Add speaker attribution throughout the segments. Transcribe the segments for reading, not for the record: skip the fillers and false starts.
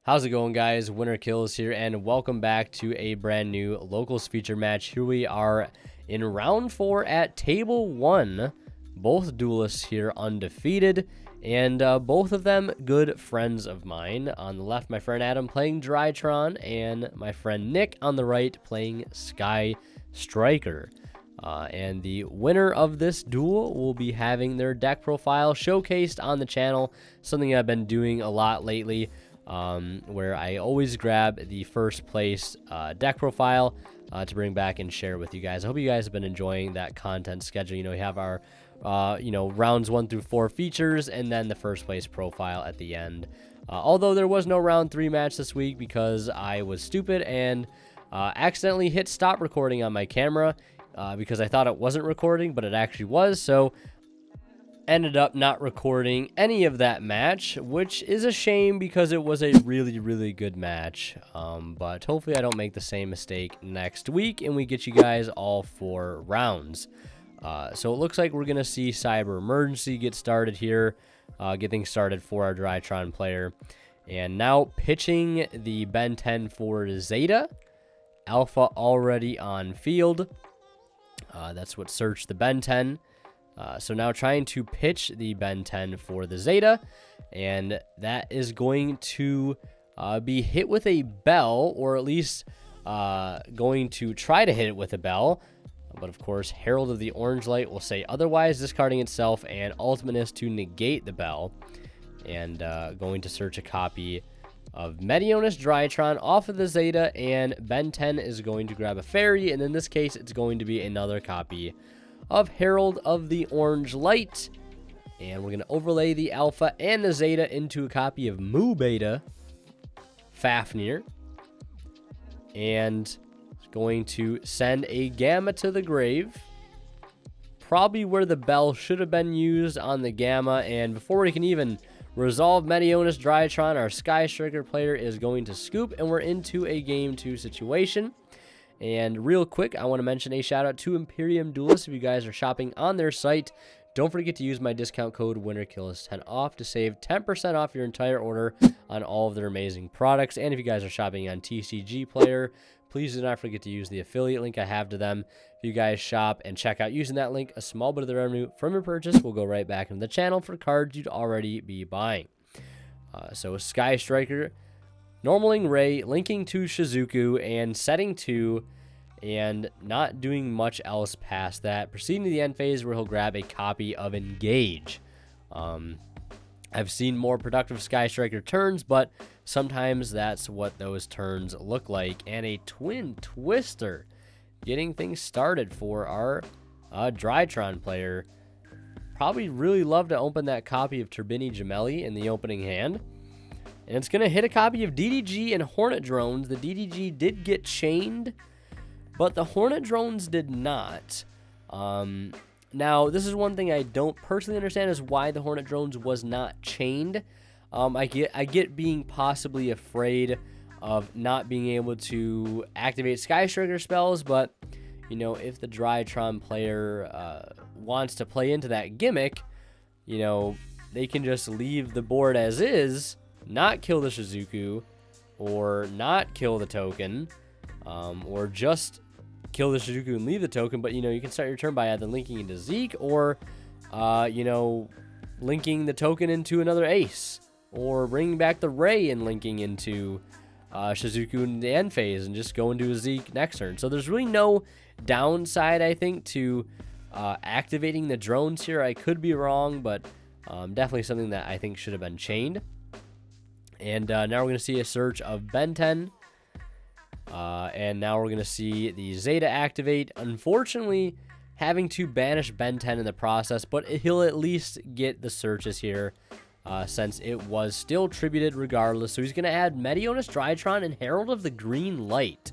Speaker 1: How's it going, guys? Winner Kills here, and welcome back to a brand new locals feature match. Here we are in round 4 at table 1. Both duelists here undefeated, and both of them good friends of mine. On the left, my friend Adam playing Drytron, and my friend Nick on the right playing Sky Striker. And the winner of this duel will be having their deck profile showcased on the channel, something I've been doing a lot lately. Where I always grab the first place deck profile to bring back and share with you guys. I hope you guys have been enjoying that content schedule. You know, we have our rounds 1 through 4 features, and then the first place profile at the end. Although there was no round 3 match this week because I was stupid and accidentally hit stop recording on my camera because I thought it wasn't recording, but it actually was. So ended up not recording any of that match, which is a shame because it was a really good match. But hopefully I don't make the same mistake next week and we get you guys all 4 rounds. So it looks like we're gonna see Cyber Emergency get started here, get things started for our Drytron player. And now pitching the Ben 10 for Zeta. Alpha already on field. That's what searched the Ben 10. So now trying to pitch the Ben 10 for the Zeta, and that is going to be hit with a bell, or at least going to try to hit it with a bell. But of course, Herald of the Orange Light will say otherwise, discarding itself, and Ultimateness to negate the bell. And going to search a copy of Medionis Drytron off of the Zeta, and Ben 10 is going to grab a fairy, and in this case, it's going to be another copy of Herald of the Orange Light. And we're going to overlay the Alpha and the Zeta into a copy of Mu Beta Fafnir. And going to send a Gamma to the grave. Probably where the bell should have been used on the Gamma. And before we can even resolve Medionis Drytron, our Sky Striker player is going to scoop, and we're into a Game 2 situation. And real quick, I want to mention a shout out to Imperium Duelists. If you guys are shopping on their site, don't forget to use my discount code WinnerKills10 off to save 10% off your entire order on all of their amazing products. And if you guys are shopping on TCG Player, please do not forget to use the affiliate link I have to them. If you guys shop and check out using that link, a small bit of the revenue from your purchase will go right back into the channel for cards you'd already be buying. So Sky Striker, normaling Ray, linking to Shizuku, and setting 2, and not doing much else past that. Proceeding to the end phase where he'll grab a copy of Engage. I've seen more productive Sky Striker turns, but sometimes that's what those turns look like. And a Twin Twister, getting things started for our Drytron player. Probably really love to open that copy of Turbini Gemelli in the opening hand. And it's going to hit a copy of DDG and Hornet Drones. The DDG did get chained, but the Hornet Drones did not. Now, this is one thing I don't personally understand, is why the Hornet Drones was not chained. I get being possibly afraid of not being able to activate Sky Striker spells, but, you know, if the Drytron player wants to play into that gimmick, you know, they can just leave the board as is, not kill the Shizuku, or not kill the token, or just kill the Shizuku and leave the token. But, you know, you can start your turn by either linking into Zeke, or, you know, linking the token into another ace, or bringing back the Ray and linking into Shizuku in the end phase and just go into a Zeke next turn. So there's really no downside, I think, to activating the drones here. I could be wrong, but definitely something that I think should have been chained. And now we're going to see a search of Ben 10. And now we're going to see the Zeta activate. Unfortunately, having to banish Ben 10 in the process, but he'll at least get the searches here since it was still tributed regardless. So he's going to add Medionis Drytron and Herald of the Green Light,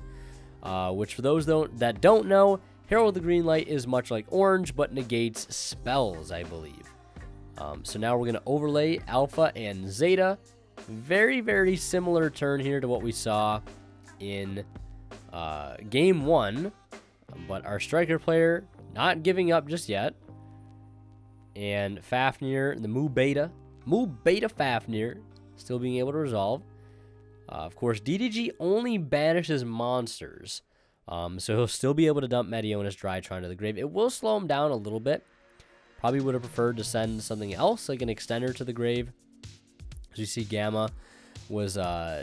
Speaker 1: which for those that don't know, Herald of the Green Light is much like Orange, but negates spells, I believe. So now we're going to overlay Alpha and Zeta. Very similar turn here to what we saw in game 1, but our striker player not giving up just yet. And Fafnir, the Mu Beta Fafnir, still being able to resolve. Of course, DDG only banishes monsters, so he'll still be able to dump Meteonis Drytron to the grave. It will slow him down a little bit. Probably would have preferred to send something else, like an extender, to the grave. As you see, Gamma was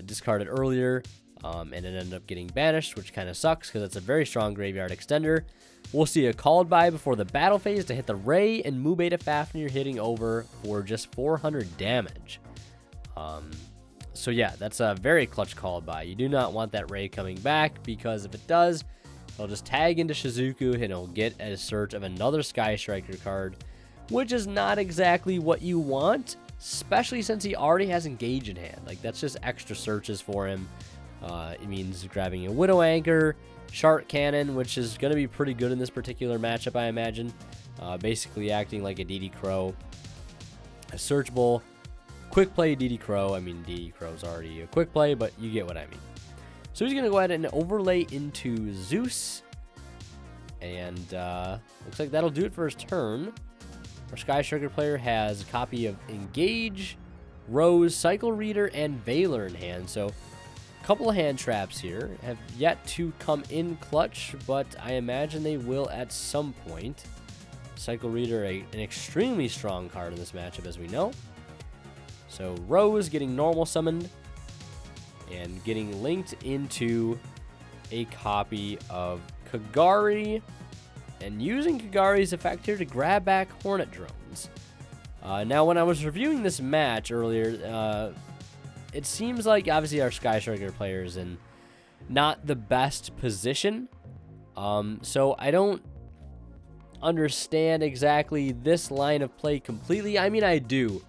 Speaker 1: discarded earlier, and it ended up getting banished, which kind of sucks because it's a very strong graveyard extender. We'll see a called by before the battle phase to hit the Ray, and Mubeta Fafnir hitting over for just 400 damage. So yeah, that's a very clutch called by. You do not want that Ray coming back, because if it does, he'll just tag into Shizuku and he'll get a search of another Sky Striker card, which is not exactly what you want, especially since he already has Engage in hand. Like, that's just extra searches for him. It means grabbing a Widow Anchor, Shark Cannon, which is going to be pretty good in this particular matchup, I imagine. Basically acting like a DD Crow, a Search Bull, quick play DD Crow. I mean, DD Crow's already a quick play, but you get what I mean. So he's going to go ahead and overlay into Zeus. And looks like that'll do it for his turn. Our Sky Striker player has a copy of Engage, Rose, Cycle Reader, and Valor in hand. So a couple of hand traps here have yet to come in clutch, but I imagine they will at some point. Cycle Reader, an extremely strong card in this matchup, as we know. So Rose getting normal summoned and getting linked into a copy of Kagari, and using Kagari's effect here to grab back Hornet Drones. Now, when I was reviewing this match earlier, it seems like obviously our Sky Striker player is in not the best position. So I don't understand exactly this line of play completely. I mean, I do.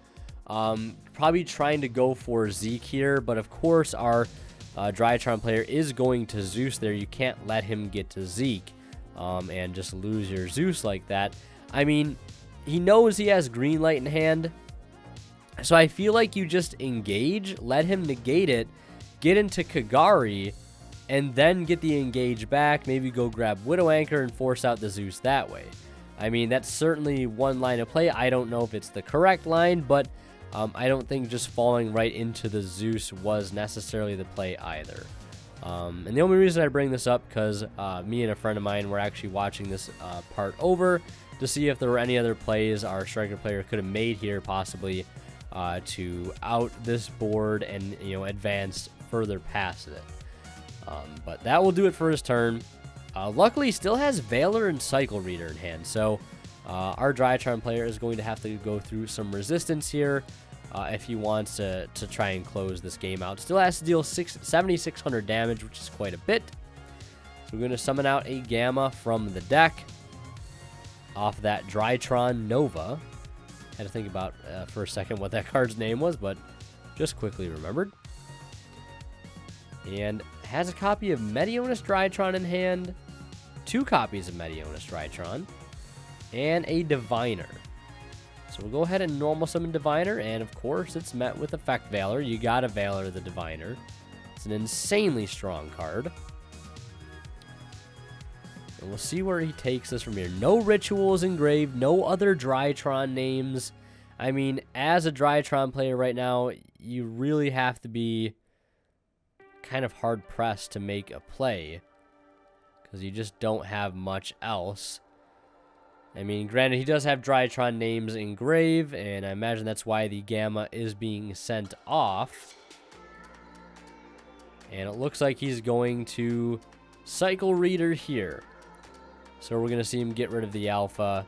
Speaker 1: Probably trying to go for Zeke here, but of course our Drytron player is going to Zeus there. You can't let him get to Zeke and just lose your Zeus like that. I mean, he knows he has green light in hand, so I feel like you just engage, let him negate it, get into Kagari, and then get the engage back. Maybe go grab Widow Anchor and force out the Zeus that way. I mean, that's certainly one line of play. I don't know if it's the correct line, but I don't think just falling right into the Zeus was necessarily the play either. And the only reason I bring this up, because me and a friend of mine were actually watching this part over to see if there were any other plays our Striker player could have made here, possibly to out this board and, you know, advance further past it. But that will do it for his turn. Luckily, he still has Valor and Cycle Reader in hand, so our Drytron player is going to have to go through some resistance here if he wants to try and close this game out. Still has to deal 7,600 damage, which is quite a bit. So we're going to summon out a Gamma from the deck off that Drytron Nova. Had to think about for a second what that card's name was, but just quickly remembered. And has a copy of Meteonis Drytron in hand, 2 copies of Meteonis Drytron, and a Diviner. So we'll go ahead and normal summon Diviner, and of course it's met with Effect Valor. You gotta Valor the Diviner. It's an insanely strong card. And we'll see where he takes us from here. No rituals engraved, no other Drytron names. I mean, as a Drytron player right now, you really have to be kind of hard-pressed to make a play, because you just don't have much else. I mean, granted, he does have Drytron names engraved, and I imagine that's why the Gamma is being sent off. And it looks like he's going to Cycle Reader here. So we're going to see him get rid of the Alpha,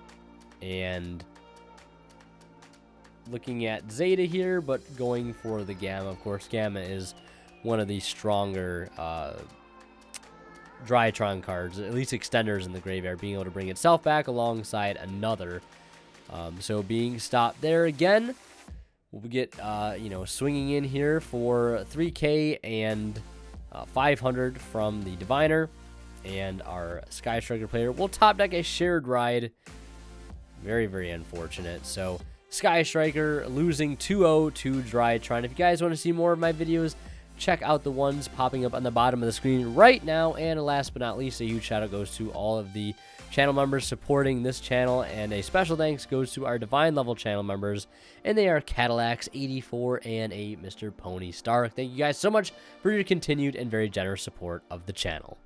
Speaker 1: and looking at Zeta here, but going for the Gamma. Of course, Gamma is one of the stronger Drytron cards, at least extenders in the graveyard, being able to bring itself back alongside another. So being stopped there again, we'll get, you know, swinging in here for 3K and 500 from the Diviner, and our Sky Striker player will top deck a Shared Ride. Very, very unfortunate. So Sky Striker losing 2-0 to Drytron. If you guys want to see more of my videos, check out the ones popping up on the bottom of the screen right now. And last but not least, a huge shout out goes to all of the channel members supporting this channel, and a special thanks goes to our Divine level channel members, and they are Cadillacs84 and a Mr. Pony Stark. Thank you guys so much for your continued and very generous support of the channel.